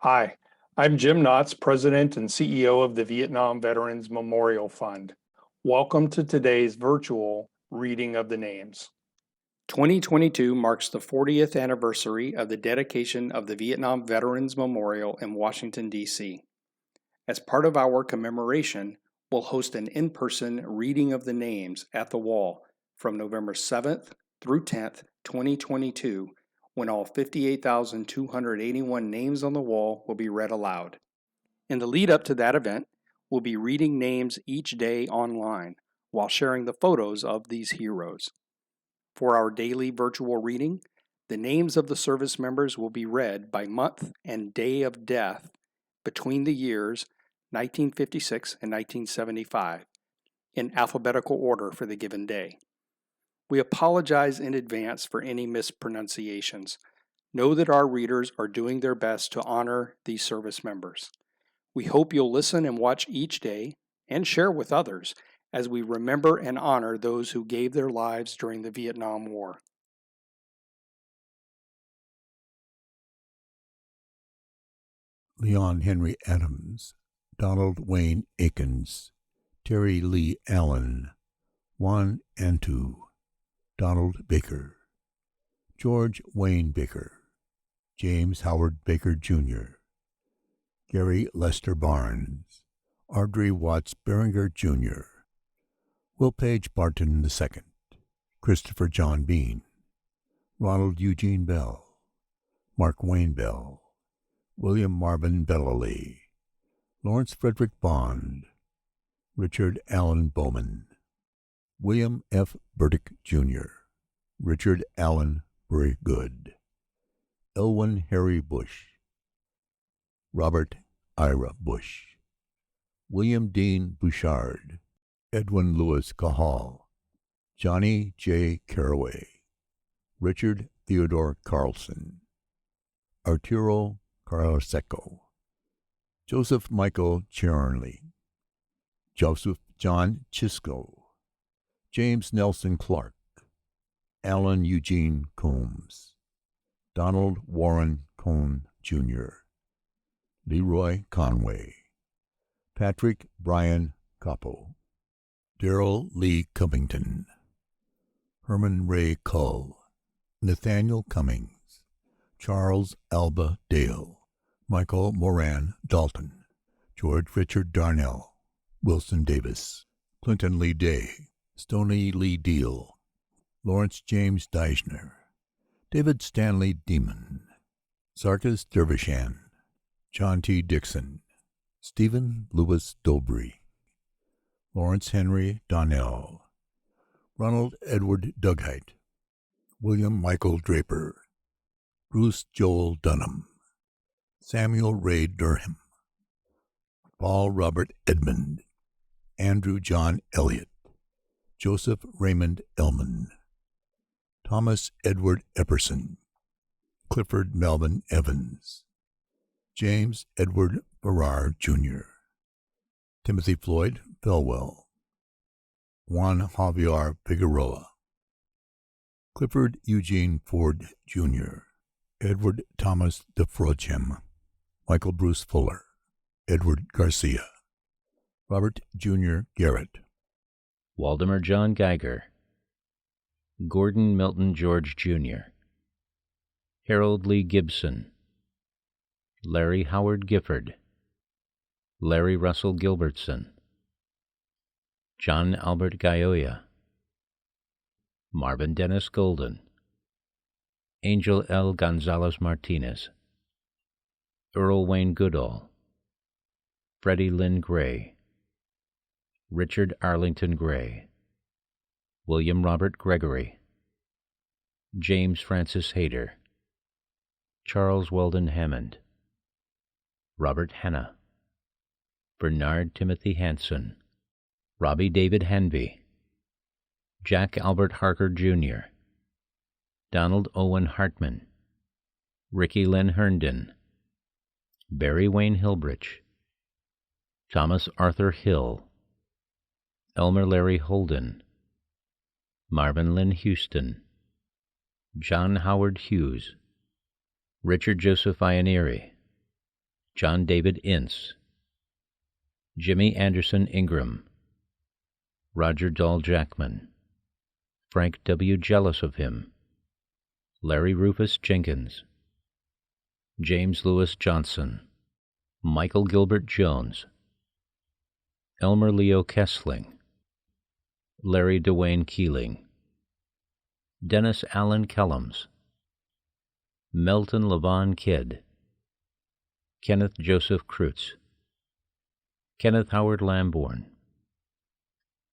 Hi, I'm Jim Knotts, President and CEO of the Vietnam Veterans Memorial Fund. Welcome to today's virtual reading of the names. 2022 marks the 40th anniversary of the dedication of the Vietnam Veterans Memorial in Washington, D.C. As part of our commemoration, we'll host an in-person reading of the names at the wall from November 7th through 10th, 2022, when all 58,281 names on the wall will be read aloud. In the lead up to that event, we'll be reading names each day online while sharing the photos of these heroes. For our daily virtual reading, the names of the service members will be read by month and day of death between the years 1956 and 1975 in alphabetical order for the given day. We apologize in advance for any mispronunciations. Know that our readers are doing their best to honor these service members. We hope you'll listen and watch each day and share with others as we remember and honor those who gave their lives during the Vietnam War. Leon Henry Adams, Donald Wayne Akins, Terry Lee Allen, Juan Antu, Donald Baker, George Wayne Baker, James Howard Baker Jr., Gary Lester Barnes, Audrey Watts Beringer Jr., Will Page Barton II, Christopher John Bean, Ronald Eugene Bell, Mark Wayne Bell, William Marvin Bellally, Lawrence Frederick Bond, Richard Allen Bowman, William F. Burdick, Jr., Richard Allen Good, Elwyn Harry Bush, Robert Ira Bush, William Dean Bouchard, Edwin Lewis Cahal, Johnny J. Carraway, Richard Theodore Carlson, Arturo Caraseco, Joseph Michael Chernley, Joseph John Chisco, James Nelson Clark, Alan Eugene Combs, Donald Warren Cone, Jr., Leroy Conway, Patrick Brian Capo, Darrell Lee Covington, Herman Ray Cull, Nathaniel Cummings, Charles Alba Dale, Michael Moran Dalton, George Richard Darnell, Wilson Davis, Clinton Lee Day, Stoney Lee Deal, Lawrence James Deisner, David Stanley Demon, Sarkis Dervishan, John T. Dixon, Stephen Lewis Dobry, Lawrence Henry Donnell, Ronald Edward Dugheit, William Michael Draper, Bruce Joel Dunham, Samuel Ray Durham, Paul Robert Edmond, Andrew John Elliott, Joseph Raymond Elman, Thomas Edward Epperson, Clifford Melvin Evans, James Edward Farrar, Jr., Timothy Floyd Felwell, Juan Javier Figueroa, Clifford Eugene Ford, Jr., Edward Thomas de Frochem, Michael Bruce Fuller, Edward Garcia, Robert Jr. Garrett, Waldemar John Geiger, Gordon Milton George Jr., Harold Lee Gibson, Larry Howard Gifford, Larry Russell Gilbertson, John Albert Gayoya, Marvin Dennis Golden, Angel L. Gonzalez Martinez, Earl Wayne Goodall, Freddie Lynn Gray, Richard Arlington Gray, William Robert Gregory, James Francis Hayter, Charles Weldon Hammond, Robert Hanna, Bernard Timothy Hanson, Robbie David Hanvey, Jack Albert Harker, Jr., Donald Owen Hartman, Ricky Lynn Herndon, Barry Wayne Hilbrich, Thomas Arthur Hill, Elmer Larry Holden, Marvin Lynn Houston, John Howard Hughes, Richard Joseph Ianieri, John David Ince, Jimmy Anderson Ingram, Roger Dahl Jackman, Frank W. Jealous of Him, Larry Rufus Jenkins, James Lewis Johnson, Michael Gilbert Jones, Elmer Leo Kessling, Larry Dwayne Keeling, Dennis Allen Kellums, Melton Levon Kidd, Kenneth Joseph Kreutz, Kenneth Howard Lambourne,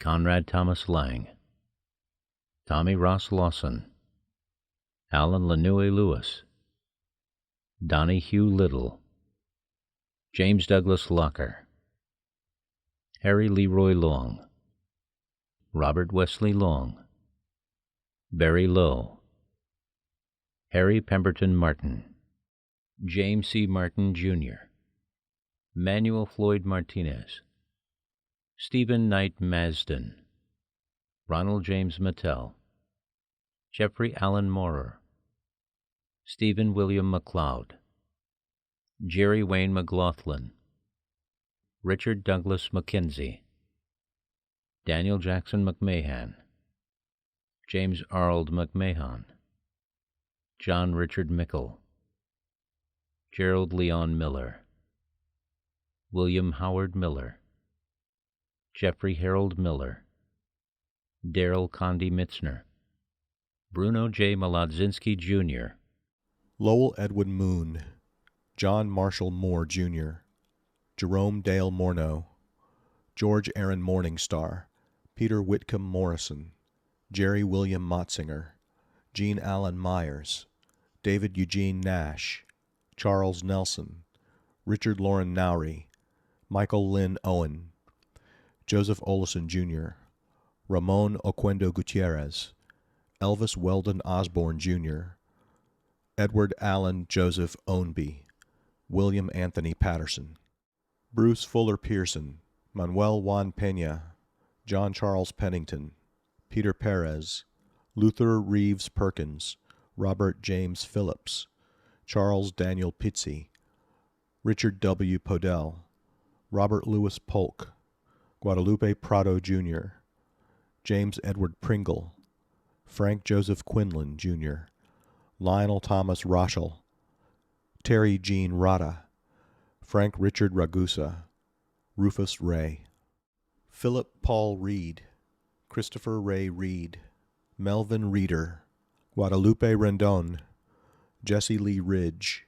Conrad Thomas Lang, Tommy Ross Lawson, Alan Lanue Lewis, Donnie Hugh Little, James Douglas Locker, Harry Leroy Long, Robert Wesley Long, Barry Lowe, Harry Pemberton Martin, James C. Martin, Jr., Manuel Floyd Martinez, Stephen Knight Masden, Ronald James Mattel, Jeffrey Allen Maurer, Stephen William McLeod, Jerry Wayne McLaughlin, Richard Douglas McKenzie, Daniel Jackson McMahon, James Arnold McMahon, John Richard Mickle, Gerald Leon Miller, William Howard Miller, Jeffrey Harold Miller, Darrell Condi Mitzner, Bruno J. Malodzinski, Jr., Lowell Edwin Moon, John Marshall Moore, Jr., Jerome Dale Morneau, George Aaron Morningstar, Peter Whitcomb Morrison, Jerry William Motzinger, Gene Allen Myers, David Eugene Nash, Charles Nelson, Richard Lauren Nowry, Michael Lynn Owen, Joseph Olison, Jr., Ramon Oquendo Gutierrez, Elvis Weldon Osborne, Jr., Edward Allen Joseph Ownby, William Anthony Patterson, Bruce Fuller Pearson, Manuel Juan Peña, John Charles Pennington, Peter Perez, Luther Reeves Perkins, Robert James Phillips, Charles Daniel Pizzi, Richard W. Podell, Robert Louis Polk, Guadalupe Prado, Jr., James Edward Pringle, Frank Joseph Quinlan, Jr., Lionel Thomas Rochel, Terry Jean Rada, Frank Richard Ragusa, Rufus Ray, Philip Paul Reed, Christopher Ray Reed, Melvin Reeder, Guadalupe Rendon, Jesse Lee Ridge,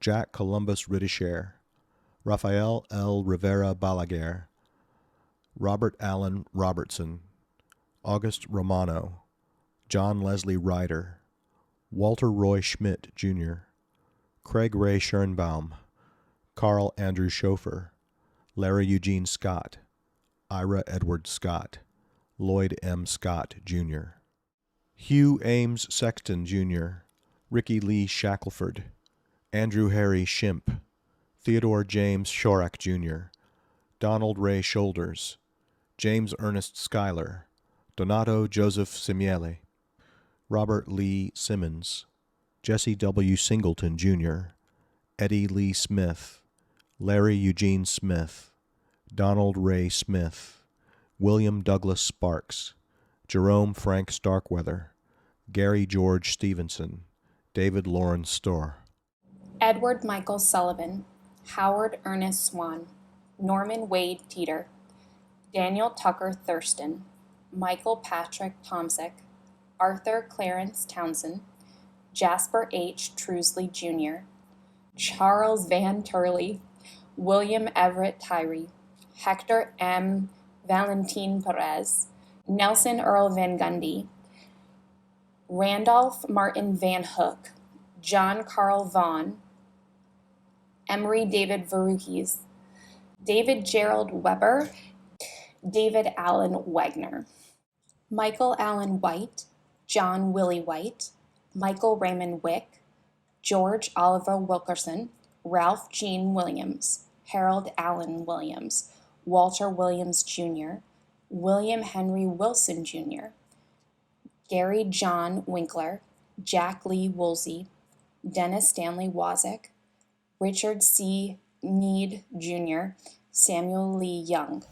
Jack Columbus Ridisher, Rafael L. Rivera Balaguer, Robert Allen Robertson, August Romano, John Leslie Ryder, Walter Roy Schmidt, Jr., Craig Ray Schernbaum, Carl Andrew Schofer, Larry Eugene Scott, Ira Edward Scott, Lloyd M. Scott, Jr., Hugh Ames Sexton, Jr., Ricky Lee Shackelford, Andrew Harry Shimp, Theodore James Shorak, Jr., Donald Ray Shoulders, James Ernest Schuyler, Donato Joseph Simiele, Robert Lee Simmons, Jesse W. Singleton, Jr., Eddie Lee Smith, Larry Eugene Smith, Donald Ray Smith, William Douglas Sparks, Jerome Frank Starkweather, Gary George Stevenson, David Lawrence Storr, Edward Michael Sullivan, Howard Ernest Swan, Norman Wade Teeter, Daniel Tucker Thurston, Michael Patrick Tomsick, Arthur Clarence Townsend, Jasper H. Trusley Jr., Charles Van Turley, William Everett Tyree, Hector M. Valentin Perez, Nelson Earl Van Gundy, Randolph Martin Van Hook, John Carl Vaughn, Emery David Verukes, David Gerald Weber, David Allen Wagner, Michael Allen White, John Willie White, Michael Raymond Wick, George Oliver Wilkerson, Ralph Gene Williams, Harold Allen Williams, Walter Williams Jr., William Henry Wilson Jr., Gary John Winkler, Jack Lee Woolsey, Dennis Stanley Wazick, Richard C. Meade Jr., Samuel Lee Young.